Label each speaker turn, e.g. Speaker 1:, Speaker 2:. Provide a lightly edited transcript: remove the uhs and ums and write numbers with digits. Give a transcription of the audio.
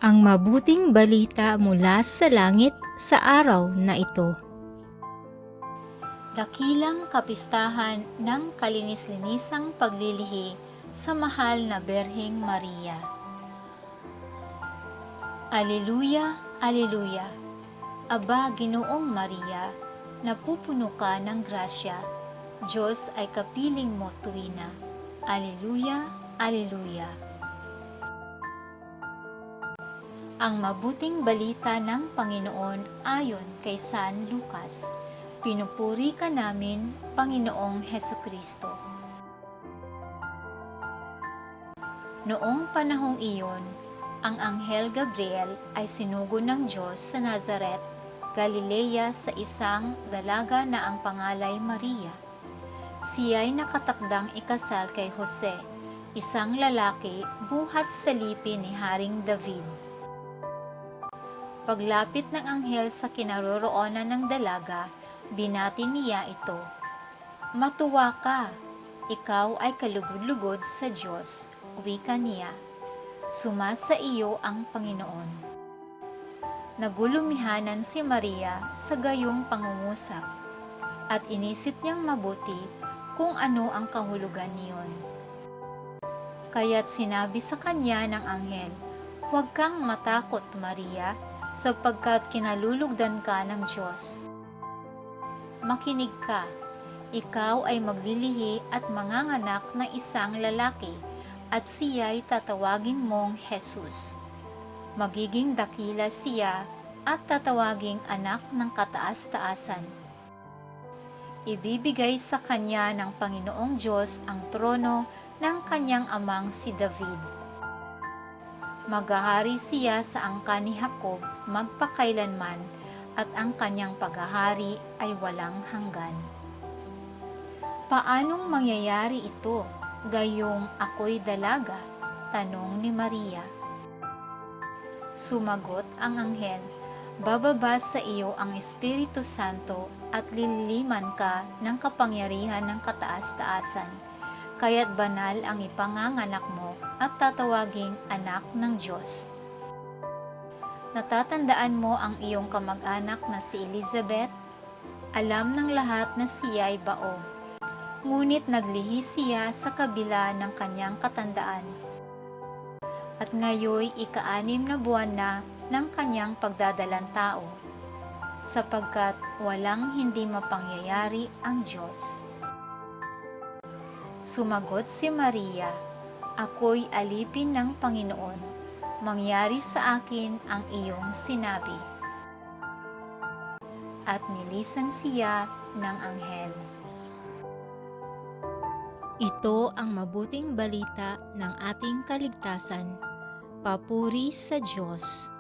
Speaker 1: Ang mabuting balita mula sa langit sa araw na ito. Dakilang kapistahan ng kalinis-linisang paglilihi sa mahal na Berheng Maria. Aleluya, aleluya! Aba, Ginoong Maria, napupuno ka ng grasya, Diyos ay kapiling mo tuwina. Aleluya, aleluya! Ang mabuting balita ng Panginoon ayon kay San Lucas. Pinupuri ka namin, Panginoong Hesukristo. Noong panahong iyon, ang Anghel Gabriel ay sinugo ng Diyos sa Nazaret, Galilea sa isang dalaga na ang pangalay Maria. Siya ay nakatakdang ikasal kay Jose, isang lalaki buhat sa lipi ni Haring David. Paglapit ng anghel sa kinaroroonan ng dalaga, binati niya ito. Matuwa ka, ikaw ay kalugod-lugod sa Diyos, wika niya. Sumasa iyo ang Panginoon. Nagulumihanan si Maria sa gayong pangungusap, at inisip niyang mabuti kung ano ang kahulugan niyon. Kaya't sinabi sa kanya ng anghel, "Huwag kang matakot, Maria, sapagkat kinalulugdan ka ng Diyos. Makinig ka, ikaw ay maglilihi at manganganak ng isang lalaki, at siya'y tatawagin mong Jesus. Magiging dakila siya at tatawaging anak ng kataas-taasan. Ibibigay sa kanya ng Panginoong Diyos ang trono ng kanyang amang si David. Maghahari siya sa angkan ni Jacob magpakailanman, at ang kanyang paghahari ay walang hanggan." Paanong mangyayari ito, gayong ako'y dalaga? Tanong ni Maria. Sumagot ang anghel, "Bababa sa iyo ang Espiritu Santo at lililiman ka ng kapangyarihan ng kataas-taasan. Kaya't banal ang ipanganganak mo at tatawaging anak ng Diyos. Natatandaan mo ang iyong kamag-anak na si Elizabeth? Alam ng lahat na siya ay baog, ngunit naglihi siya sa kabila ng kanyang katandaan. At ngayoy ika-6 na buwan na ng kanyang pagdadalang tao, sapagkat walang hindi mapangyayari ang Diyos." Sumagot si Maria, "Ako'y alipin ng Panginoon, mangyari sa akin ang iyong sinabi." At nilisan siya ng anghel. Ito ang mabuting balita ng ating kaligtasan. Papuri sa Diyos.